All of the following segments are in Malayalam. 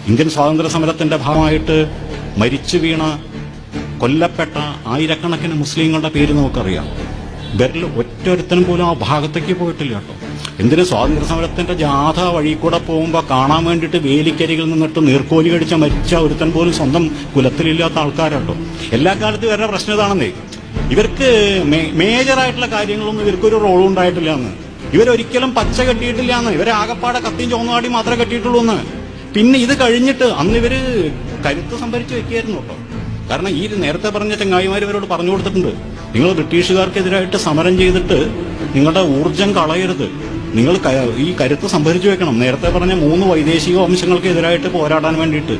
ഇന്ത്യൻ സ്വാതന്ത്ര്യ സമരത്തിന്റെ ഭാഗമായിട്ട് മരിച്ചു വീണ കൊല്ലപ്പെട്ട ആയിരക്കണക്കിന് മുസ്ലിങ്ങളുടെ പേര് നമുക്കറിയാം. ഇവരിൽ ഒറ്റൊരുത്തനും പോലും ആ ഭാഗത്തേക്ക് പോയിട്ടില്ല കേട്ടോ. എന്തിന് സ്വാതന്ത്ര്യ സമരത്തിന്റെ ജാഥ വഴി കൂടെ പോകുമ്പോൾ കാണാൻ വേണ്ടിയിട്ട് വേലിക്കരികിൽ നിന്നിട്ട് നീർക്കോലി കടിച്ച മരിച്ച ഒരുത്തൻ പോലും സ്വന്തം കുലത്തിലില്ലാത്ത ആൾക്കാരാട്ടോ. എല്ലാ കാലത്തും ഇവരുടെ പ്രശ്നം ഇതാണെന്നേ, ഇവർക്ക് മേജറായിട്ടുള്ള കാര്യങ്ങളൊന്നും ഇവർക്കൊരു റോളും ഉണ്ടായിട്ടില്ല എന്ന്. ഇവരൊരിക്കലും പച്ച കെട്ടിയിട്ടില്ല എന്ന്. ഇവരെ ആകപ്പാടെ കത്തിയും ചുവന്നുകാടി മാത്രമേ കെട്ടിയിട്ടുള്ളൂ എന്ന്. പിന്നെ ഇത് കഴിഞ്ഞിട്ട് അന്ന് ഇവര് കരുത്ത് സംഭരിച്ചു വെക്കുകയായിരുന്നു കേട്ടോ. കാരണം ഈ നേരത്തെ പറഞ്ഞ ചങ്ങായിമാർ ഇവരോട് പറഞ്ഞു കൊടുത്തിട്ടുണ്ട്, നിങ്ങൾ ബ്രിട്ടീഷുകാർക്കെതിരായിട്ട് സമരം ചെയ്തിട്ട് നിങ്ങളുടെ ഊർജം കളയരുത്, നിങ്ങൾ ഈ കരുത്ത് സംഭരിച്ചു വെക്കണം. നേരത്തെ പറഞ്ഞ 3 വൈദേശിക വംശങ്ങൾക്കെതിരായിട്ട് പോരാടാൻ വേണ്ടിയിട്ട്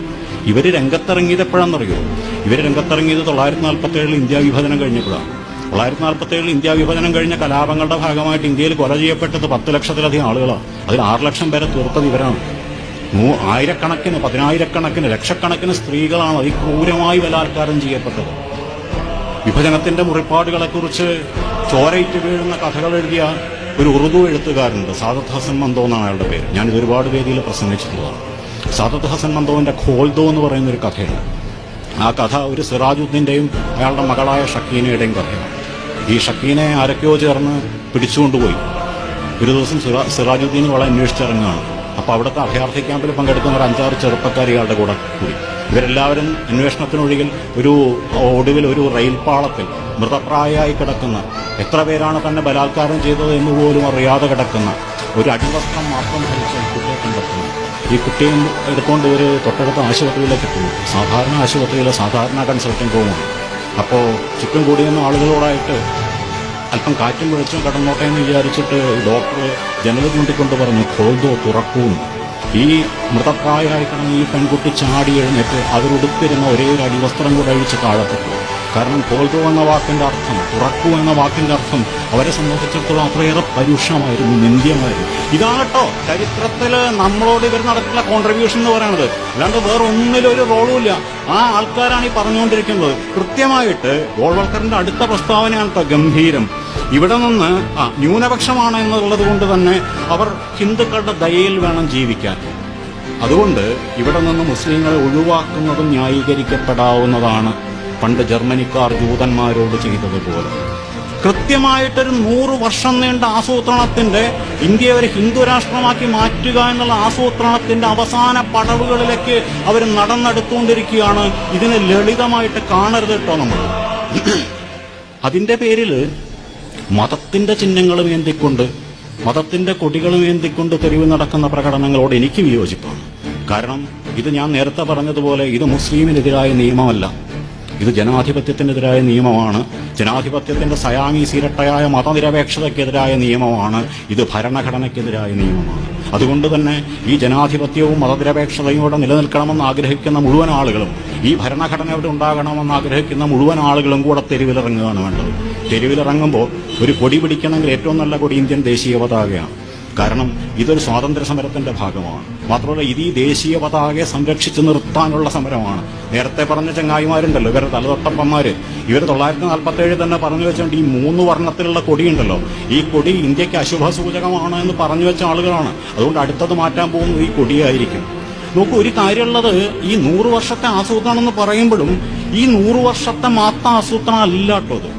ഇവര് രംഗത്തിറങ്ങിയത് എപ്പോഴാണെന്നറിയോ? ഇവര് രംഗത്തിറങ്ങിയത് 947 ഇന്ത്യ വിഭജനം കഴിഞ്ഞപ്പോഴാണ്. 947 ഇന്ത്യ വിഭജനം കഴിഞ്ഞ കലാപങ്ങളുടെ ഭാഗമായിട്ട് ഇന്ത്യയിൽ കൊല ചെയ്യപ്പെട്ടത് 10 ലക്ഷത്തിലധികം ആളുകളാണ്. അതിൽ 6 ലക്ഷം പേരെ തീർത്തത് ഇവരാണ്. ആയിരക്കണക്കിന്, പതിനായിരക്കണക്കിന്, ലക്ഷക്കണക്കിന് സ്ത്രീകളാണ് അതിക്രൂരമായി ബലാത്കാരം ചെയ്യപ്പെട്ടത്. വിഭജനത്തിന്റെ മുറിപ്പാടുകളെക്കുറിച്ച് ചോരയിട്ട് വീഴുന്ന കഥകൾ എഴുതിയ ഒരു ഉറുദു എഴുത്തുകാരുണ്ട്, സാദത്ത് ഹസൻ മന്തോ എന്നാണ് അയാളുടെ പേര്. ഞാനിത് ഒരുപാട് വേദിയിൽ പ്രസംഗിച്ചിട്ടുള്ളതാണ്. സാദത്ത് ഹസൻ മന്തോവിന്റെ ഖോൽദോ എന്ന് പറയുന്നൊരു കഥയുണ്ട്. ആ കഥ ഒരു സിറാജുദ്ദീന്റെയും അയാളുടെ മകളായ ഷക്കീനയുടെയും കഥയാണ്. ഈ ഷക്കീനെ ആരൊക്കെയോ ചേർന്ന് പിടിച്ചുകൊണ്ടുപോയി. ഒരു ദിവസം സിറാജുദ്ദീൻ അവളെ അന്വേഷിച്ചിറങ്ങുകയാണ്. അപ്പോൾ അവിടുത്തെ അഭയാർത്ഥി ക്യാമ്പിൽ പങ്കെടുക്കുന്ന ഒരു 5-6 ചെറുപ്പക്കാർ ഇയാളുടെ കൂടെ കൂടി. ഇവരെല്ലാവരും അന്വേഷണത്തിനൊഴികിൽ ഒടുവിൽ ഒരു റെയിൽപാളത്തിൽ മൃതപ്രായമായി കിടക്കുന്ന, എത്ര പേരാണ് തന്നെ ബലാത്കാരം ചെയ്തത് എന്ന് പോലും അറിയാതെ കിടക്കുന്ന ഒരു അടിവസ്ത്രം മാത്രം ധരിച്ച ഈ കുട്ടിയെ കണ്ടെത്തുന്നു. ഈ കുട്ടിയെ എടുത്തുകൊണ്ട് ഇവർ തൊട്ടടുത്ത ആശുപത്രിയിലേക്ക് എത്തുന്നു. സാധാരണ ആശുപത്രിയിലെ സാധാരണ കൺസൾട്ടിംഗ് റൂമാണ്. അപ്പോൾ ചുറ്റും കൂടിയുന്ന ആളുകളോടായിട്ട് അല്പം കാറ്റും വെളിച്ചം കടന്നോട്ടെ എന്ന് വിചാരിച്ചിട്ട് ഡോക്ടർ ജനൽ ചൂണ്ടിക്കൊണ്ട് പറഞ്ഞു, ഖോൽദോ, തുറക്കൂന്ന്. ഈ മൃതപ്രായമായി കിടന്ന് ഈ പെൺകുട്ടി ചാടി എഴുന്നേറ്റ് അവരുടുത്തിരുന്ന ഒരേ ഒരു അടിവസ്ത്രം കൂടെ അഴിച്ച് താഴത്തിട്ടു. കാരണം ഖോൽദോ എന്ന വാക്കിന്റെ അർത്ഥം, തുറക്കൂ എന്ന വാക്കിന്റെ അർത്ഥം അവരെ സംബന്ധിച്ചിടത്തോളം അത്രയേറെ പരുഷമായിരുന്നു, നിന്ദ്യമായിരുന്നു. ഇതാകട്ടോ ചരിത്രത്തിൽ നമ്മളോട് ഇവർ നടത്തുന്ന കോൺട്രിബ്യൂഷൻ എന്ന് പറയുന്നത്. അല്ലാണ്ട് വേറെ ഒന്നിലൊരു റോളും ഇല്ല. ആ ആൾക്കാരാണ് ഈ പറഞ്ഞുകൊണ്ടിരിക്കുന്നത്. കൃത്യമായിട്ട് ഗോൾവൽക്കറിന്റെ അടുത്ത പ്രസ്താവനയാണ് ഗംഭീരം. ഇവിടെ നിന്ന് ന്യൂനപക്ഷമാണ് എന്നുള്ളത് കൊണ്ട് തന്നെ അവർ ഹിന്ദുക്കളുടെ ദയയിൽ വേണം ജീവിക്കാൻ. അതുകൊണ്ട് ഇവിടെ നിന്ന് മുസ്ലിങ്ങളെ ഒഴിവാക്കുന്നതും ന്യായീകരിക്കപ്പെടാവുന്നതാണ്, പണ്ട് ജർമ്മനിക്കാർ ജൂതന്മാരോട് ചെയ്തതുപോലെ. കൃത്യമായിട്ടൊരു 100 വർഷം നീണ്ട ആസൂത്രണത്തിന്റെ, ഇന്ത്യയെ ഒരു ഹിന്ദു രാഷ്ട്രമാക്കി മാറ്റുക എന്നുള്ള ആസൂത്രണത്തിന്റെ അവസാന പടവുകളിലേക്ക് അവർ നടന്നെടുത്തുകൊണ്ടിരിക്കുകയാണ്. ഇതിനെ ലളിതമായിട്ട് കാണരുത് കേട്ടോ നമ്മൾ. അതിന്റെ പേരിൽ മതത്തിന്റെ ചിഹ്നങ്ങളും ഏന്തിക്കൊണ്ട്, മതത്തിന്റെ കൊടികളും ഏന്തിക്കൊണ്ട് തെരുവ് നടക്കുന്ന പ്രകടനങ്ങളോട് എനിക്ക് വിയോജിപ്പാണ്. കാരണം ഇത് ഞാൻ നേരത്തെ പറഞ്ഞതുപോലെ ഇത് മുസ്ലിമിനെതിരായ നിയമമല്ല, ഇത് ജനാധിപത്യത്തിനെതിരായ നിയമമാണ്. ജനാധിപത്യത്തിന്റെ സയാമീസ് ഇരട്ടയായ മതനിരപേക്ഷതയ്ക്കെതിരായ നിയമമാണ്. ഇത് ഭരണഘടനയ്ക്കെതിരായ നിയമമാണ്. അതുകൊണ്ട് തന്നെ ഈ ജനാധിപത്യവും മതനിരപേക്ഷതയോടെ നിലനിൽക്കണമെന്ന് ആഗ്രഹിക്കുന്ന മുഴുവൻ ആളുകളും, ഈ ഭരണഘടന ഇവിടെ ഉണ്ടാകണമെന്ന് ആഗ്രഹിക്കുന്ന മുഴുവൻ ആളുകളും കൂടെ തെരുവിലിറങ്ങുകയാണ് വേണ്ടത്. തെരുവിലിറങ്ങുമ്പോൾ ഒരു കൊടി പിടിക്കണമെങ്കിൽ ഏറ്റവും നല്ല കൊടി ഇന്ത്യൻ ദേശീയ പതാകയാണ്. കാരണം ഇതൊരു സ്വാതന്ത്ര്യ സമരത്തിന്റെ ഭാഗമാണ്. മാത്രമല്ല ഇത് ഈ ദേശീയ പതാകയെ സംരക്ഷിച്ചു നിർത്താനുള്ള സമരമാണ്. നേരത്തെ പറഞ്ഞ ചങ്ങായിമാരുണ്ടല്ലോ, ഇവരുടെ തലതൊട്ടപ്പന്മാര്, ഇവർ 947 തന്നെ പറഞ്ഞു വെച്ചുകൊണ്ട് ഈ 3 വർണ്ണത്തിലുള്ള കൊടിയുണ്ടല്ലോ, ഈ കൊടി ഇന്ത്യക്ക് അശുഭ സൂചകമാണ് എന്ന് പറഞ്ഞു വെച്ച ആളുകളാണ്. അതുകൊണ്ട് അടുത്തത് മാറ്റാൻ പോകുന്നത് ഈ കൊടിയായിരിക്കും. നോക്കൂ, ഒരു കാര്യമുള്ളത്, ഈ 100 വർഷത്തെ ആസൂത്രണം എന്ന് പറയുമ്പോഴും ഈ 100 വർഷത്തെ മാത്രം ആസൂത്രണം അല്ല കേട്ടോ.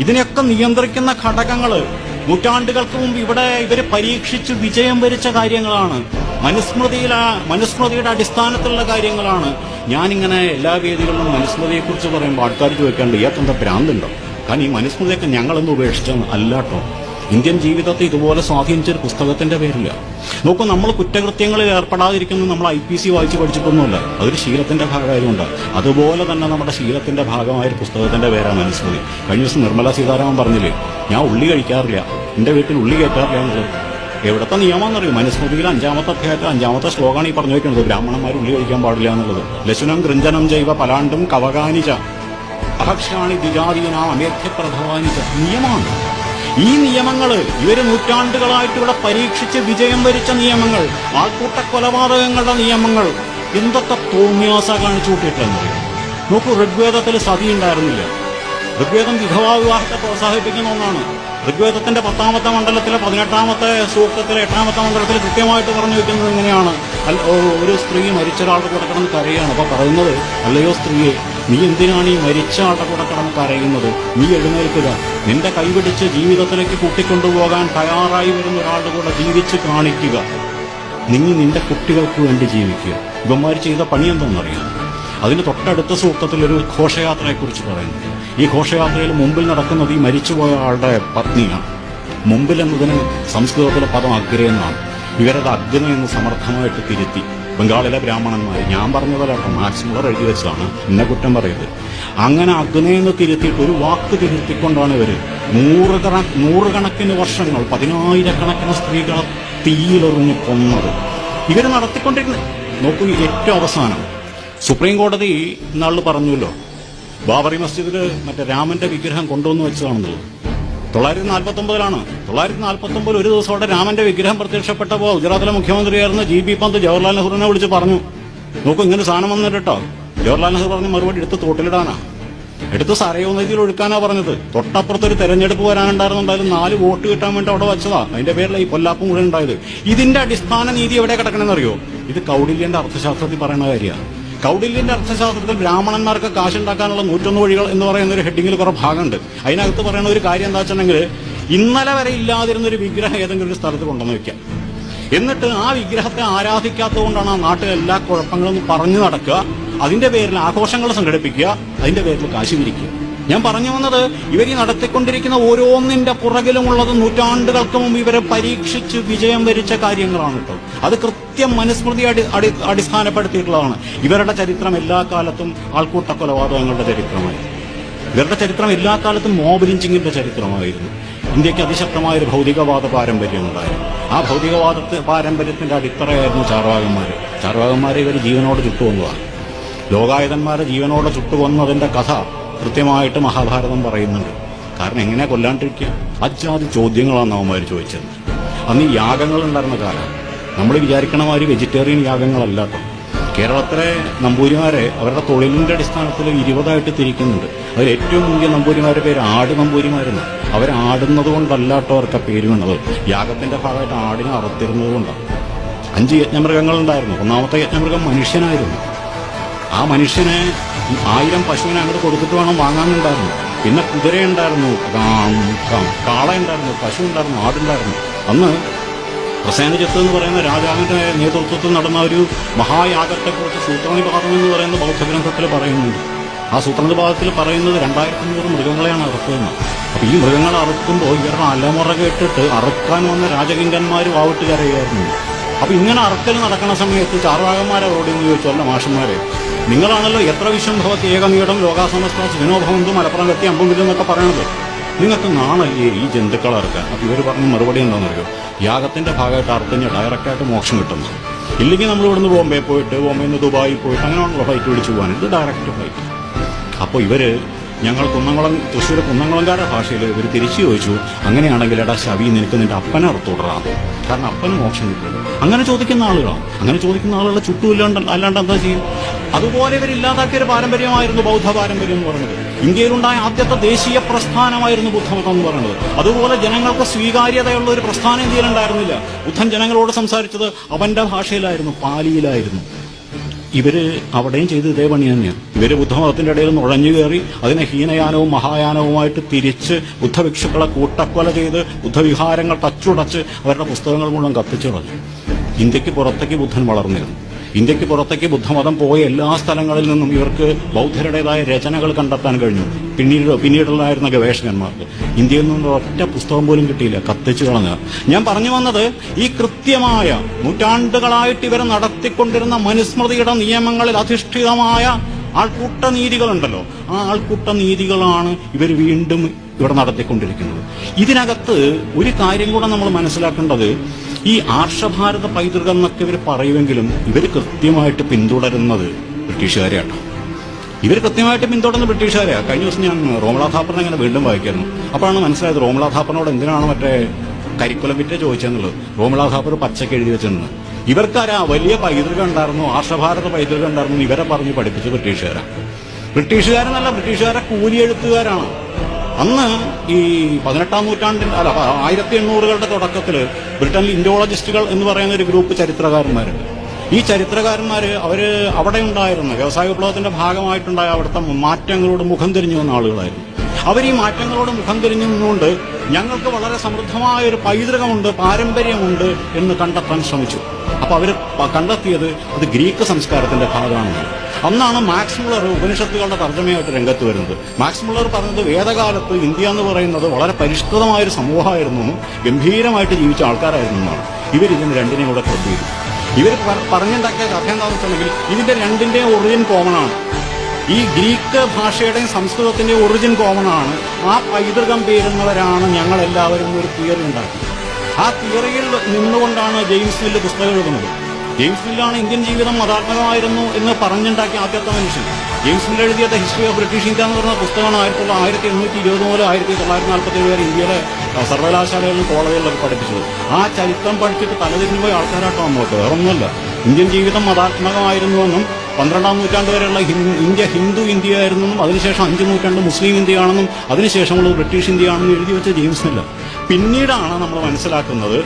ഇതിനെയൊക്കെ നിയന്ത്രിക്കുന്ന ഘടകങ്ങള് നൂറ്റാണ്ടുകൾക്ക് മുമ്പ് ഇവിടെ ഇവര് പരീക്ഷിച്ച് വിജയം വരിച്ച കാര്യങ്ങളാണ്. മനുസ്മൃതിയുടെ അടിസ്ഥാനത്തിലുള്ള കാര്യങ്ങളാണ്. ഞാനിങ്ങനെ എല്ലാ വേദികളിലും മനുസ്മൃതിയെക്കുറിച്ച് പറയുമ്പോൾ ആൾക്കാർ ചോദിക്കാണ്ട് ഇയാൾക്കെന്താ ഭ്രാന്തുണ്ടോ? കാരണം ഈ മനുസ്മൃതിയൊക്കെ ഞങ്ങളെന്ന് ഉപേക്ഷിച്ചെന്ന് അല്ലാട്ടോ. ഇന്ത്യൻ ജീവിതത്തെ ഇതുപോലെ സ്വാധീനിച്ചൊരു പുസ്തകത്തിന്റെ പേരില്ല. നോക്കൂ, നമ്മൾ കുറ്റകൃത്യങ്ങളിൽ ഏർപ്പെടാതിരിക്കുന്നത് നമ്മൾ IPC വായിച്ച് പഠിച്ചിട്ടൊന്നുമല്ല, അതൊരു ശീലത്തിന്റെ ഭാഗമായതുകൊണ്ട്. അതുപോലെ തന്നെ നമ്മുടെ ശീലത്തിന്റെ ഭാഗമായ ഒരു പുസ്തകത്തിന്റെ പേരാണ് മനുസ്മൃതി. കഴിഞ്ഞ ദിവസം നിർമ്മല സീതാരാമൻ പറഞ്ഞില്ലേ, ഞാൻ ഉള്ളി കഴിക്കാറില്ല, എന്റെ വീട്ടിൽ ഉള്ളി കയറ്റാറില്ല എന്നുള്ളത്. എവിടത്തെ നിയമമെന്നറിയും? മനുസ്മൃതിയിലെ 5-ാമത്തെ അധ്യായത്തിൽ 5-ാമത്തെ ശ്ലോകമാണ് ഈ പറഞ്ഞു വയ്ക്കുന്നത്, ബ്രാഹ്മണന്മാർ ഉള്ളി കഴിക്കാൻ പാടില്ല എന്നുള്ളത്. ലശുനം ഗൃഞ്ജനം ജൈവ പലാണ്ടും കവകാനിച്ച അഭക്ഷാണി ദ്വിജാതീനാം അമേധ്യപ്രഭവാനിച്ച നിയമമാണ്. ഈ നിയമങ്ങൾ ഇവര് നൂറ്റാണ്ടുകളായിട്ട് ഇവിടെ പരീക്ഷിച്ച് വിജയം വരിച്ച നിയമങ്ങൾ, ആൾക്കൂട്ട കൊലപാതകങ്ങളുടെ നിയമങ്ങൾ, എന്തൊക്കെ തോന്നിയാസ കാണിച്ചു കൂട്ടിയിട്ടെന്നറിയാം. നോക്കൂ, ഋഗ്വേദത്തിൽ സതി ഉണ്ടായിരുന്നില്ല. ഋഗ്വേദം വിധവാ വിവാഹത്തെ പ്രോത്സാഹിപ്പിക്കുന്ന ഒന്നാണ്. ഋഗ്വേദത്തിന്റെ 10-ാമത്തെ മണ്ഡലത്തിലെ 18-ാമത്തെ സൂക്തത്തിലെ 8-ാമത്തെ മണ്ഡലത്തിൽ കൃത്യമായിട്ട് പറഞ്ഞു വെക്കുന്നത് ഇങ്ങനെയാണ്: ഒരു സ്ത്രീ മരിച്ച ഒരാളുടെ കൂടെ കിടന്ന് കരയാണ്. അപ്പൊ പറയുന്നത്, അല്ലയോ സ്ത്രീയെ, നീ എന്തിനാണ് ഈ മരിച്ച ആളുടെ കൂടെ കിടന്ന് കരയുന്നത്? നീ എഴുന്നേൽക്കുക, നിന്റെ കൈപിടിച്ച് ജീവിതത്തിലേക്ക് കൂട്ടിക്കൊണ്ടുപോകാൻ തയ്യാറായി വരുന്ന ഒരാളുടെ കൂടെ ജീവിച്ച് കാണിക്കുക. നീ നിന്റെ കുട്ടികൾക്ക് വേണ്ടി ജീവിക്കുക. ഇവന്മാർ ചെയ്ത പണി എന്താണെന്നറിയാം? അതിന് തൊട്ടടുത്ത സൂക്തത്തിൽ ഒരു ഘോഷയാത്രയെക്കുറിച്ച് പറയുന്നു. ഈ ഘോഷയാത്രയിൽ മുമ്പിൽ നടക്കുന്നത് ഈ മരിച്ചുപോയ ആളുടെ പത്നിയാണ്. മുമ്പിൽ എന്നതിന് സംസ്കൃതത്തിലെ പദം അഗ്രേ എന്നാണ്. ഇവരത് അഗ്ന എന്ന് സമർത്ഥമായിട്ട് തിരുത്തി. ബംഗാളിലെ ബ്രാഹ്മണന്മാർ, ഞാൻ പറഞ്ഞതല്ല, മാക്സ് മുള്ളർ എഴുതി വെച്ചതാണ്, എന്നെ കുറ്റം പറയരുത്. അങ്ങനെ അഗ്നയെന്ന് തിരുത്തിയിട്ട് ഒരു വാക്ക് തിരുത്തിക്കൊണ്ടാണ് ഇവര് നൂറുകണക്കിന് വർഷങ്ങൾ 10,000-കണക്കിന് സ്ത്രീകളെ തീയിലെറിഞ്ഞ് കൊന്നത്. ഇവർ നടത്തിക്കൊണ്ടിരുന്നത് നോക്കൂ. ഏറ്റവും അവസാനം സുപ്രീം കോടതി ഇന്നാളിൽ പറഞ്ഞല്ലോ, ബാബറി മസ്ജിദിൽ മറ്റേ രാമന്റെ വിഗ്രഹം കൊണ്ടുവന്ന് വെച്ചതാണെന്നുള്ളത്. 949 949 ഒരു ദിവസം അവിടെ രാമന്റെ വിഗ്രഹം പ്രത്യക്ഷപ്പെട്ടപ്പോൾ ഗുജറാത്തിലെ മുഖ്യമന്ത്രിയായിരുന്ന GB പന്ത് ജവഹർലാൽ നെഹ്റുവിനെ വിളിച്ച് പറഞ്ഞു, നോക്കൂ ഇങ്ങനെ സാധനം വന്നിട്ട് കേട്ടോ. ജവഹർലാൽ നെഹ്റു പറഞ്ഞ മറുപടി, എടുത്ത് തോട്ടിലിടാനാ, എടുത്ത് സരയൂ നദിയിൽ ഒഴുക്കാനാ പറഞ്ഞത്. തൊട്ടപ്പുറത്തൊരു തെരഞ്ഞെടുപ്പ് വരാനുണ്ടായിരുന്നുണ്ടായാലും 4 വോട്ട് കിട്ടാൻ വേണ്ടി അവിടെ വെച്ചതാ. അതിന്റെ പേരിൽ ഈ പൊല്ലാപ്പ് മുഴുവൻ ഉണ്ടായത്. ഇതിന്റെ അടിസ്ഥാന നീതി എവിടെ കിടക്കണമെന്നറിയോ? ഇത് കൗടില്യന്റെ അർത്ഥശാസ്ത്രത്തിൽ പറയുന്ന കാര്യമാണ്. കൗടില്യന്റെ അർത്ഥശാസ്ത്രത്തിൽ ബ്രാഹ്മണന്മാർക്ക് കാശുണ്ടാക്കാനുള്ള 101 വഴികൾ എന്ന് പറയുന്ന ഒരു ഹെഡിങ്ങിൽ കുറെ ഭാഗമുണ്ട്. അതിനകത്ത് പറയുന്ന ഒരു കാര്യം എന്താ വെച്ചിട്ടുണ്ടെങ്കിൽ, ഇന്നലെ വരെ ഇല്ലാതിരുന്ന ഒരു വിഗ്രഹം ഏതെങ്കിലും ഒരു സ്ഥലത്ത് കൊണ്ടുവന്ന് വെക്കാം. എന്നിട്ട് ആ വിഗ്രഹത്തെ ആരാധിക്കാത്തതുകൊണ്ടാണ് ആ നാട്ടിൽ എല്ലാ കുഴപ്പങ്ങളും പറഞ്ഞു നടക്കുക. അതിന്റെ പേരിൽ ആഘോഷങ്ങൾ സംഘടിപ്പിക്കുക, അതിന്റെ പേരിൽ കാശ് പിരിക്കുക. ഞാൻ പറഞ്ഞു വന്നത്, ഇവർ ഈ നടത്തിക്കൊണ്ടിരിക്കുന്ന ഓരോന്നിന്റെ പുറകിലുമുള്ളത് നൂറ്റാണ്ടുകൾക്ക് മുമ്പ് ഇവരെ പരീക്ഷിച്ച് വിജയം വരിച്ച കാര്യങ്ങളാണ് കേട്ടോ. അത് കൃത്യം മനുസ്മൃതി അടിസ്ഥാനപ്പെടുത്തിയിട്ടുള്ളതാണ്. ഇവരുടെ ചരിത്രം എല്ലാ കാലത്തും ആൾക്കൂട്ട കൊലപാതകങ്ങളുടെ ചരിത്രമായി. ഇവരുടെ ചരിത്രം എല്ലാ കാലത്തും മോബ് ലിഞ്ചിങ്ങിന്റെ ചരിത്രമായിരുന്നു. ഇന്ത്യക്ക് അതിശക്തമായ ഒരു ഭൗതികവാദ പാരമ്പര്യം ഉണ്ടായിരുന്നു. ആ ഭൗതികവാദ പാരമ്പര്യത്തിന്റെ അടിത്തറയായിരുന്നു ചാർവാകന്മാരെ ഇവർ ജീവനോട് ചുട്ടുകൊന്നതാണ്. ലോകായുധന്മാരെ ജീവനോടെ ചുട്ടുകൊന്നതിന്റെ കഥ കൃത്യമായിട്ട് മഹാഭാരതം പറയുന്നുണ്ട്. കാരണം എങ്ങനെ കൊല്ലാണ്ടിരിക്കുക? അജാതി ചോദ്യങ്ങളാണ് അവന്മാർ ചോദിച്ചത്. അന്ന് ഈ യാഗങ്ങൾ ഉണ്ടായിരുന്ന കാലം. നമ്മൾ വിചാരിക്കണ മാതിരി വെജിറ്റേറിയൻ യാഗങ്ങളല്ല കേട്ടോ. കേരളത്തിലെ നമ്പൂരിമാരെ അവരുടെ തൊഴിലിന്റെ അടിസ്ഥാനത്തിൽ 20ആയിട്ട് തിരിക്കുന്നുണ്ട്. അതിൽ ഏറ്റവും മുന്തിയ നമ്പൂരിമാരുടെ പേര് ആട് നമ്പൂരിമാരെന്ന്. അവരാടുന്നത് കൊണ്ടല്ല കേട്ടോ അവർക്ക് പേര് വീണത്. യാഗത്തിന്റെ ഭാഗമായിട്ട് ആടിനെ അറുത്തിരുന്നത് കൊണ്ടാണ്. 5 യജ്ഞമൃഗങ്ങളുണ്ടായിരുന്നു. ഒന്നാമത്തെ യജ്ഞമൃഗം മനുഷ്യനായിരുന്നു. ആ മനുഷ്യനെ 1000 പശുവിനെ അങ്ങോട്ട് കൊടുത്തിട്ട് വേണം വാങ്ങാനുണ്ടായിരുന്നു. പിന്നെ കുതിരയുണ്ടായിരുന്നു, കാളയുണ്ടായിരുന്നു, പശു ഉണ്ടായിരുന്നു, ആടുണ്ടായിരുന്നു. അന്ന് പ്രസേനജിത്ത് എന്ന് പറയുന്ന രാജാവിന്റെ നേതൃത്വത്തിൽ നടന്ന ഒരു മഹായാഗത്തെക്കുറിച്ച് സൂത്രനിപാതം എന്ന് പറയുന്ന ബൗദ്ധഗ്രന്ഥത്തിൽ പറയുന്നുണ്ട്. ആ സൂത്രനിപാതത്തിൽ പറയുന്നത് 2500 മൃഗങ്ങളെയാണ് അറുത്തതെന്ന്. അപ്പൊ ഈ മൃഗങ്ങളെ അറുക്കുമ്പോൾ ഇവരുടെ അലമുറ കേട്ടിട്ട് അറുക്കാൻ വന്ന രാജകിങ്കന്മാർ വാവിട്ട് കരയുമായിരുന്നു. അപ്പൊ ഇങ്ങനെ അറുക്കൽ നടക്കുന്ന സമയത്ത് ചാർവാകന്മാരെ അവരോടെന്ന് ചോദിച്ചു, അല്ല മാഷന്മാരെ, നിങ്ങളാണല്ലോ എത്ര വിശ്വം ഭവത്തി ഏകനീടം ലോകാസമസ്ത സുഖിനോഭവന്തു മലപ്പുറം കെട്ടി അമ്പുമില്ലെന്നൊക്കെ പറയണത്. നിങ്ങൾക്ക് നാണല്ലേ ഈ ജന്തുക്കളെ അറുക്കാൻ? അപ്പൊ ഇവർ പറഞ്ഞ മറുപടി എന്താണെന്നറിയോ? യാഗത്തിന്റെ ഭാഗമായിട്ട് അറുത്തഞ്ഞ ഡയറക്റ്റായിട്ട് മോക്ഷം കിട്ടുന്നു. ഇല്ലെങ്കിൽ നമ്മൾ ഇവിടുന്ന് ബോംബെയിൽ നിന്ന് ദുബായിൽ പോയിട്ട് അങ്ങനെയാണല്ലോ ഫ്ലൈറ്റ് പിടിച്ചു പോകാൻ. ഇത് ഡയറക്റ്റ് ഫ്ലൈറ്റ്. അപ്പോൾ ഇവര് ഞങ്ങൾ തൃശ്ശൂർ കുന്നംകുളംകാരുടെ ഭാഷയിൽ ഇവർ തിരിച്ചു ചോദിച്ചു, അങ്ങനെയാണെങ്കിൽ എടാ ശവി, നിനക്ക് നിന്റെ അപ്പനെ അറുത്തുവിടറാണ്, കാരണം അപ്പന് മോക്ഷം കിട്ടും. അങ്ങനെ ചോദിക്കുന്ന ആളുകളെ ചുറ്റുമില്ലാണ്ട് അല്ലാണ്ട് എന്താ ചെയ്യും? അതുപോലെ ഇവരില്ലാതാക്കിയ ഒരു പാരമ്പര്യമായിരുന്നു ബൗദ്ധ പാരമ്പര്യം എന്ന് പറയുന്നത്. ഇന്ത്യയിലുണ്ടായ ആദ്യത്തെ ദേശീയ പ്രസ്ഥാനമായിരുന്നു ബുദ്ധമതം എന്ന് പറയുന്നത്. അതുപോലെ ജനങ്ങൾക്ക് സ്വീകാര്യതയുള്ള ഒരു പ്രസ്ഥാനം ഇന്ത്യയിലുണ്ടായിരുന്നില്ല. ബുദ്ധൻ ജനങ്ങളോട് സംസാരിച്ചത് അവന്റെ ഭാഷയിലായിരുന്നു, പാലിയിലായിരുന്നു. ഇവര് അവിടെയും ചെയ്ത് ഇതേ പണി തന്നെയാണ്. ഇവര് ബുദ്ധമതത്തിന്റെ ഇടയിൽ നുഴഞ്ഞു കയറി അതിനെ ഹീനയാനവും മഹായാനവുമായിട്ട് തിരിച്ച് ബുദ്ധഭിക്ഷുക്കളെ കൂട്ടക്കൊല ചെയ്ത് ബുദ്ധവിഹാരങ്ങൾ തച്ചുടച്ച് അവരുടെ പുസ്തകങ്ങൾ മുഴുവൻ കത്തിച്ചു കളഞ്ഞു. ഇന്ത്യക്ക് പുറത്തേക്ക് ബുദ്ധൻ വളർന്നിരുന്നു. ഇന്ത്യക്ക് പുറത്തേക്ക് ബുദ്ധമതം പോയ എല്ലാ സ്ഥലങ്ങളിൽ നിന്നും ഇവർക്ക് ബൗദ്ധരുടേതായ രചനകൾ കണ്ടെത്താൻ കഴിഞ്ഞു. പിന്നീടുള്ളായിരുന്ന ഗവേഷകന്മാർക്ക് ഇന്ത്യയിൽ നിന്ന് ഒറ്റ പുസ്തകം പോലും കിട്ടിയില്ല, കത്തിച്ചു കളഞ്ഞ. ഞാൻ പറഞ്ഞു വന്നത്, ഈ കൃത്യമായ നൂറ്റാണ്ടുകളായിട്ട് ഇവർ നടത്തിക്കൊണ്ടിരുന്ന മനുസ്മൃതിയുടെ നിയമങ്ങളിൽ അധിഷ്ഠിതമായ ആൾക്കൂട്ട നീതികളുണ്ടല്ലോ, ആ ആൾക്കൂട്ട നീതികളാണ് ഇവർ വീണ്ടും ഇവിടെ നടത്തിക്കൊണ്ടിരിക്കുന്നത്. ഇതിനകത്ത് ഒരു കാര്യം കൂടെ നമ്മൾ മനസ്സിലാക്കേണ്ടത്, ഈ ആർഷഭാരത പൈതൃകം എന്നൊക്കെ ഇവർ പറയുമെങ്കിലും ഇവർ കൃത്യമായിട്ട് പിന്തുടരുന്നത് ബ്രിട്ടീഷുകാരെയാട്ടോ. ഇവർ കൃത്യമായിട്ട് പിന്തുടർന്ന് ബ്രിട്ടീഷുകാരെയാണ്. കഴിഞ്ഞ ദിവസം ഞാൻ റോമള ഥാപ്പറിനെ ഇങ്ങനെ വീണ്ടും വായിക്കായിരുന്നു. അപ്പോഴാണ് മനസ്സിലായത് റോമള ഥാപ്പറിനോട് എന്തിനാണ് മറ്റേ കരിക്കുലം വിറ്റ ചോദിച്ചെന്നുള്ളത്. റോമള ഥാപ്പർ പച്ചക്ക് എഴുതി വെച്ചിട്ടുണ്ട്. ഇവർക്കാരാ വലിയ പൈതൃകം ഉണ്ടായിരുന്നു, ആർഷഭാരത പൈതൃകം ഉണ്ടായിരുന്നു, ഇവരെ പറഞ്ഞ് പഠിപ്പിച്ച് ബ്രിട്ടീഷുകാരാണ്. ബ്രിട്ടീഷുകാരെന്നല്ല, ബ്രിട്ടീഷുകാരെ കൂലിയെഴുത്തുകാരാണ്. അന്ന് ഈ 18ാം നൂറ്റാണ്ടിന്റെ 1800കളുടെ തുടക്കത്തിൽ ബ്രിട്ടനിൽ ഇൻഡോളജിസ്റ്റുകൾ എന്ന് പറയുന്ന ഒരു ഗ്രൂപ്പ് ചരിത്രകാരന്മാരുണ്ട്. ഈ ചരിത്രകാരന്മാര് അവിടെ ഉണ്ടായിരുന്ന വ്യവസായ വിപ്ലവത്തിന്റെ ഭാഗമായിട്ടുണ്ടായ അവിടുത്തെ മാറ്റങ്ങളോട് മുഖം തിരിഞ്ഞു വന്ന ആളുകളായിരുന്നു. അവർ ഈ മാറ്റങ്ങളോട് മുഖം തിരിഞ്ഞു നിന്നുകൊണ്ട് ഞങ്ങൾക്ക് വളരെ സമൃദ്ധമായ ഒരു പൈതൃകമുണ്ട്, പാരമ്പര്യമുണ്ട് എന്ന് കണ്ടെത്താൻ ശ്രമിച്ചു. അപ്പൊ അവർ കണ്ടെത്തിയത് അത് ഗ്രീക്ക് സംസ്കാരത്തിന്റെ ഭാഗമാണെന്ന്. അന്നാണ് മാക്സ് മുള്ളർ ഉപനിഷത്തുകളുടെ തർജ്ജമയായിട്ട് രംഗത്ത് വരുന്നത്. മാക്സ് മുള്ളർ പറഞ്ഞത് വേദകാലത്ത് ഇന്ത്യ എന്ന് പറയുന്നത് വളരെ പരിഷ്കൃതമായൊരു സമൂഹമായിരുന്നു, ഗംഭീരമായിട്ട് ജീവിച്ച ആൾക്കാരായിരുന്നു എന്നാണ്. ഇവരിതിന് രണ്ടിനെയും കൂടെ ക്ലബ് ചെയ്തു. ഇവർ പറഞ്ഞുണ്ടാക്കിയ കഥ എന്താണെന്ന് വെച്ചിട്ടുണ്ടെങ്കിൽ ഇതിന്റെ രണ്ടിന്റെയും ഒറിജിൻ കോമൺ ആണ്. ഈ ഗ്രീക്ക് ഭാഷയുടെയും സംസ്കൃതത്തിന്റെയും ഒറിജിൻ കോമൺ ആണ്. ആ പൈതൃകം പേരുന്നവരാണ് ഞങ്ങളെല്ലാവരും ഒരു തിയറി ഉണ്ടാക്കി. ആ തിയറിയിൽ നിന്നുകൊണ്ടാണ് ജെയിംസ് മില്ല് പുസ്തകം എഴുതുന്നത്. ജെയിംസ് മില്ലാണ് ഇന്ത്യൻ ജീവിതം മതാത്മകമായിരുന്നു എന്ന് പറഞ്ഞുണ്ടാക്കിയ ആദ്യത്തെ മനുഷ്യൻ. ജെയിംസ് മില്ല് എഴുതിയ the history of British India എന്ന് പറഞ്ഞ പുസ്തകമാണ് 1820 മുതൽ 1947 വരെ ഇന്ത്യയിലെ സർവകലാശാലകളിലും കോളേജുകളിലൊക്കെ പഠിപ്പിച്ചത്. ആ ചരിത്രം പഠിച്ചിട്ട് തലതിരിഞ്ഞുപോയ ആൾക്കാരാട്ടോ നമ്മൾക്ക്, വേറൊന്നുമല്ല. ഇന്ത്യൻ ജീവിതം മതാത്മകമായിരുന്നുവെന്നും 12-ാം നൂറ്റാണ്ട് വരെയുള്ള ഇന്ത്യ ഹിന്ദു ഇന്ത്യയായിരുന്നെന്നും അതിനുശേഷം 5 നൂറ്റാണ്ട് മുസ്ലിം ഇന്ത്യയാണെന്നും അതിനുശേഷമുള്ളത് ബ്രിട്ടീഷ് ഇന്ത്യയാണെന്നും എഴുതി വെച്ച ജെയിംസ് മില്ല്. പിന്നീടാണ് നമ്മൾ മനസ്സിലാക്കുന്നത്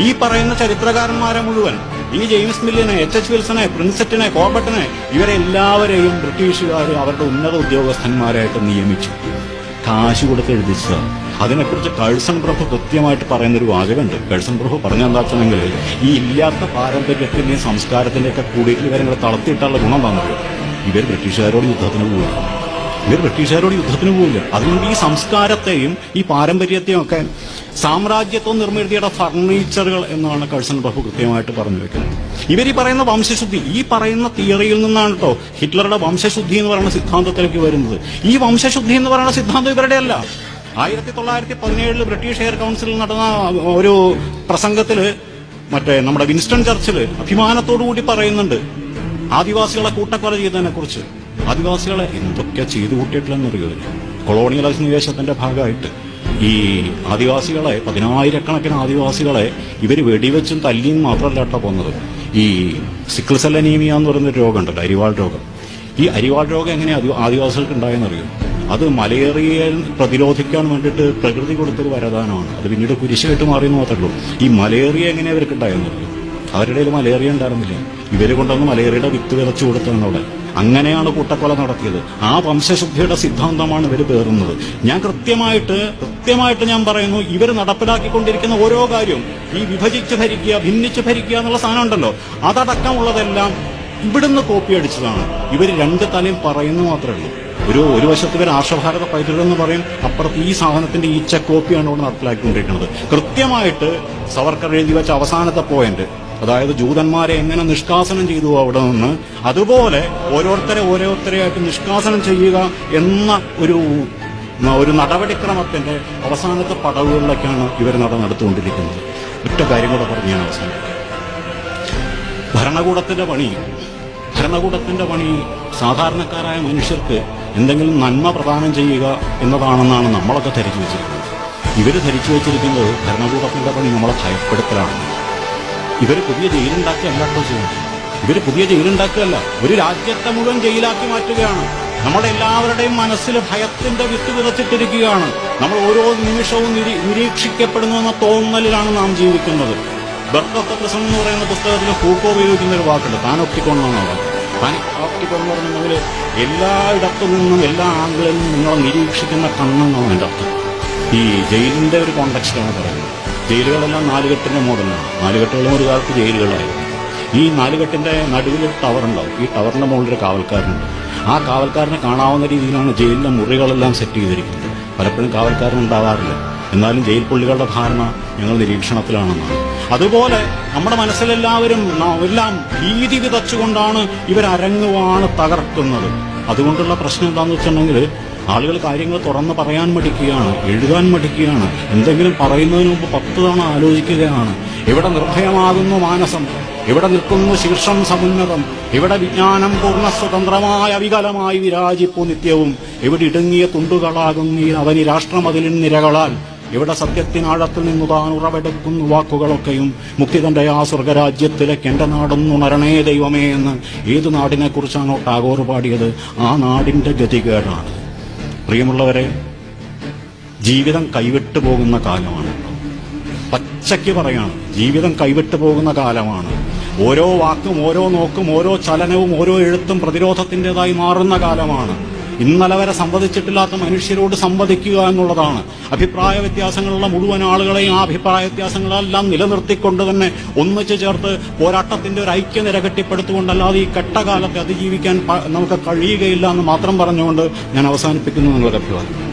ഈ പറയുന്ന ചരിത്രകാരന്മാരെ മുഴുവൻ, ഈ ജെയിംസ് മില്ലിനെ, H.H. വിൽസനെ, പ്രിൻസെറ്റിനെ, കോർബറ്റിനെ, ഇവരെല്ലാവരെയും ബ്രിട്ടീഷുകാർ അവരുടെ ഉന്നത ഉദ്യോഗസ്ഥന്മാരായിട്ട് നിയമിച്ചു, കാശ് കൊടുത്ത് എഴുതിച്ചതാണ്. അതിനെക്കുറിച്ച് കഴ്സൺ പ്രഭു കൃത്യമായിട്ട് പറയുന്നൊരു വാചകമുണ്ട്. കഴ്സൺ പ്രഭു പറഞ്ഞെന്താ വെച്ചെങ്കിൽ, ഈ ഇല്ലാത്ത പാരമ്പര്യത്തിന്റെയും സംസ്കാരത്തിന്റെയൊക്കെ കൂടിയിട്ട് ഇവരെ തളർത്തിയിട്ടുള്ള ഗുണം വന്നത് ഇവർ ബ്രിട്ടീഷുകാരോട് യുദ്ധത്തിന് പോവില്ല. അതുകൊണ്ട് ഈ സംസ്കാരത്തെയും ഈ പാരമ്പര്യത്തെയും ഒക്കെ സാമ്രാജ്യത്വം നിർമ്മിതിയുടെ ഫർണിച്ചറുകൾ എന്നാണ് കഴ്സൺ പ്രഭു കൃത്യമായിട്ട് പറഞ്ഞു വെക്കുന്നത്. ഇവർ ഈ പറയുന്ന വംശശുദ്ധി, ഈ പറയുന്ന തിയറിയിൽ നിന്നാണ് കേട്ടോ ഹിറ്റ്ലറുടെ വംശശുദ്ധി എന്ന് പറയുന്ന സിദ്ധാന്തത്തിലേക്ക് വരുന്നത്. ഈ വംശശുദ്ധി എന്ന് പറയുന്ന സിദ്ധാന്തം ഇവരുടെ അല്ല. 1917 ബ്രിട്ടീഷ് എയർ കൗൺസിലിൽ നടന്ന ഒരു പ്രസംഗത്തില് നമ്മുടെ വിൻസ്റ്റൺ ചർച്ചില് അഭിമാനത്തോടു കൂടി പറയുന്നുണ്ട് ആദിവാസികളെ കൂട്ടക്കൊല ചെയ്തതിനെ കുറിച്ച്. ആദിവാസികളെ എന്തൊക്കെ ചെയ്തു കൂട്ടിയിട്ടില്ലെന്നറിയോ? കൊളോണിയൽ അധിനിവേശത്തിന്റെ ഭാഗമായിട്ട് ഈ ആദിവാസികളെ, 10,000-കണക്കിന് ആദിവാസികളെ ഇവര് വെടിവെച്ചും തല്ലിയും മാത്രമല്ല കേട്ടോ പോകുന്നത്. ഈ സിക്കിൾ സെൽ അനീമിയ എന്ന് പറയുന്നൊരു രോഗമുണ്ടല്ലോ, അരിവാൾ രോഗം. ഈ അരിവാൾ രോഗം എങ്ങനെയാണ് ആദിവാസികൾക്ക് ഉണ്ടായെന്നറിയോ? അത് മലേറിയയെ പ്രതിരോധിക്കാൻ വേണ്ടിയിട്ട് പ്രകൃതി കൊടുത്തൊരു വരദാനമാണ്. അത് പിന്നീട് കുരിശായിട്ട് മാറിയെന്ന് മാത്രമേ ഉള്ളൂ. ഈ മലേറിയ എങ്ങനെ അവർക്ക് ഉണ്ടായെന്നറിയോ? അവരുടെ കയ്യിൽ മലേറിയ ഉണ്ടായിരുന്നില്ല. ഇവര് കൊണ്ടൊന്ന് മലേറിയയുടെ വിത്ത് വിതച്ചു കൊടുത്തതാണ് അവിടെ. അങ്ങനെയാണ് കൂട്ടക്കൊല നടത്തിയത്. ആ വംശശുദ്ധിയുടെ സിദ്ധാന്തമാണ് ഇവർ പേറുന്നത്. ഞാൻ കൃത്യമായിട്ട് ഞാൻ പറയുന്നു, ഇവർ നടപ്പിലാക്കിക്കൊണ്ടിരിക്കുന്ന ഓരോ കാര്യവും ഈ വിഭജിച്ച് ഭരിക്കുക, ഭിന്നിച്ച് ഭരിക്കുക എന്നുള്ള സാധനം ഉണ്ടല്ലോ, അതടക്കമുള്ളതെല്ലാം ഇവിടുന്ന് കോപ്പി അടിച്ചതാണ്. ഇവർ രണ്ട് തലയും പറയുന്നു മാത്രമേ ഉള്ളൂ. ഒരു വശത്ത് ഇവർ ആർഷഭാരത പൈതൃകം എന്ന് പറയും, അപ്പുറത്ത് ഈ സാധനത്തിന്റെ ഈച്ച കോപ്പിയാണ് ഇവിടെ നടപ്പിലാക്കിക്കൊണ്ടിരിക്കുന്നത്. കൃത്യമായിട്ട് സവർക്കർ എഴുതി വെച്ച അവസാനത്തെ പോയിന്റ്, അതായത് ജൂതന്മാരെ എങ്ങനെ നിഷ്കാസനം ചെയ്തു അവിടെ നിന്ന്, അതുപോലെ ഓരോരുത്തരെയായിട്ട് നിഷ്കാസനം ചെയ്യുക എന്ന ഒരു നടപടിക്രമത്തിന്റെ അവസാനത്തെ പടവുകളിലേക്കാണ് ഇവർ നടന്നുകൊണ്ടിരിക്കുന്നത്. ഒറ്റ കാര്യം കൂടെ പറഞ്ഞ് ഞാൻ അവസാനിപ്പിക്കാം. ഭരണകൂടത്തിന്റെ പണി സാധാരണക്കാരായ മനുഷ്യർക്ക് എന്തെങ്കിലും നന്മ പ്രദാനം ചെയ്യുക എന്നതാണെന്നാണ് നമ്മളൊക്കെ ധരിച്ചു വെച്ചിരിക്കുന്നത്. ഇവർ ധരിച്ചു വെച്ചിരിക്കുന്നത് ഭരണകൂടത്തിന്റെ പണി നമ്മളെ ഭയപ്പെടുത്തലാണ്. ഇവർ പുതിയ ജയിലുണ്ടാക്കുകയല്ല കേട്ടോ ചെയ്യുന്നത്. ഇവർ പുതിയ ജയിലുണ്ടാക്കുകയല്ല, ഒരു രാജ്യത്തെ മുഴുവൻ ജയിലാക്കി മാറ്റുകയാണ്. നമ്മുടെ എല്ലാവരുടെയും മനസ്സിൽ ഭയത്തിന്റെ വിത്ത് വിതച്ചിട്ടിരിക്കുകയാണ്. നമ്മൾ ഓരോ നിമിഷവും നിരീക്ഷിക്കപ്പെടുന്നു എന്ന തോന്നലിലാണ് നാം ജീവിക്കുന്നത്. ബർത്ത് ഓഫ് ദ പ്രിസൺ എന്ന് പറയുന്ന പുസ്തകത്തിൽ ഫൂക്കോ ഉപയോഗിക്കുന്ന ഒരു വാക്കുണ്ട്, പാനോപ്റ്റിക്കോൺ എന്നാണ്. പാനോപ്റ്റിക്കോൺ എന്ന് പറഞ്ഞാൽ എല്ലായിടത്തു നിന്നും എല്ലാ ആംഗിളിൽ നിന്നും നിങ്ങളെ നിരീക്ഷിക്കുന്ന കണ്ണെന്നാണ് എൻ്റെ അർത്ഥം. ഈ ജയിലിന്റെ ഒരു കോണ്ടെക്സ്റ്റാണ് പറയുന്നത്. ജയിലുകളെല്ലാം നാലുകെട്ടിന്റെ മോഡലാണ്. നാലുകെട്ടുകളും ഒരു കാലത്ത് ജയിലുകളായിരുന്നു. ഈ നാലുകെട്ടിന്റെ നടുവിൽ ടവർ ഉണ്ടാവും. ഈ ടവറിന്റെ മുകളിലൊരു കാവൽക്കാരനുണ്ട്. ആ കാവൽക്കാരനെ കാണാവുന്ന രീതിയിലാണ് ജയിലിലെ മുറികളെല്ലാം സെറ്റ് ചെയ്തിരിക്കുന്നത്. പലപ്പോഴും കാവൽക്കാരനുണ്ടാവാറില്ല. എന്നാലും ജയിൽ പുള്ളികളുടെ ധാരണ ഞങ്ങൾ നിരീക്ഷണത്തിലാണെന്നാണ്. അതുപോലെ നമ്മുടെ മനസ്സിലെല്ലാവരും എല്ലാം ഭീതി വിതച്ചുകൊണ്ടാണ് ഇവരരങ്ങുവാണ് തകർക്കുന്നത്. അതുകൊണ്ടുള്ള പ്രശ്നം എന്താണെന്ന് വെച്ചിട്ടുണ്ടെങ്കിൽ ആളുകൾ കാര്യങ്ങൾ തുറന്ന് പറയാൻ മടിക്കുകയാണ്, എഴുതാൻ മടിക്കുകയാണ്. എന്തെങ്കിലും പറയുന്നതിന് മുമ്പ് 10 തവണ ആലോചിക്കുകയാണ്. ഇവിടെ നിർഭയമാകുന്നു മാനസം, ഇവിടെ നിൽക്കുന്നു ശീർഷം സമുന്നതം, ഇവിടെ വിജ്ഞാനം പൂർണ്ണ സ്വതന്ത്രമായ അവികലമായി വിരാജിപ്പു നിത്യവും, ഇവിടെ ഇടുങ്ങിയ തുണ്ടുകളാകുന്നീ അവനി രാഷ്ട്രമതിലിൻ നിരകളാൽ, ഇവിടെ സത്യത്തിനാഴത്തിൽ നിന്നു താൻ ഉറവെടുക്കുന്നു വാക്കുകളൊക്കെയും, മുക്തിതന്റെ ആ സ്വർഗരാജ്യത്തിലേക്ക് എന്റെ നാടൊന്നുണരണേ ദൈവമേ എന്ന് ഏത് നാടിനെ കുറിച്ചാണോ ടാഗോർ പാടിയത്, ആ നാടിന്റെ ഗതികേടാണ്. പ്രിയമുള്ളവരെ, ജീവിതം കൈവിട്ടു പോകുന്ന കാലമാണ്. പച്ചയ്ക്ക് പറയാണ്, ജീവിതം കൈവിട്ടു പോകുന്ന കാലമാണ്. ഓരോ വാക്കും, ഓരോ നോക്കും, ഓരോ ചലനവും, ഓരോ എഴുത്തും പ്രതിരോധത്തിൻ്റെതായി മാറുന്ന കാലമാണ്. ഇന്നലെ വരെ സംവദിച്ചിട്ടില്ലാത്ത മനുഷ്യരോട് സംവദിക്കുക എന്നുള്ളതാണ്. അഭിപ്രായ വ്യത്യാസങ്ങളുള്ള മുഴുവൻ ആളുകളെയും ആ അഭിപ്രായ വ്യത്യാസങ്ങളെല്ലാം നിലനിർത്തിക്കൊണ്ട് തന്നെ ഒന്നിച്ചു ചേർത്ത് പോരാട്ടത്തിന്റെ ഒരു ഐക്യനിര കെട്ടിപ്പടുത്തുകൊണ്ടല്ലാതെ ഈ കെട്ടകാലത്തെ അതിജീവിക്കാൻ നമുക്ക് കഴിയുകയില്ല എന്ന് മാത്രം പറഞ്ഞുകൊണ്ട് ഞാൻ അവസാനിപ്പിക്കുന്നു. നിങ്ങളുടെ അഭിപ്രായം.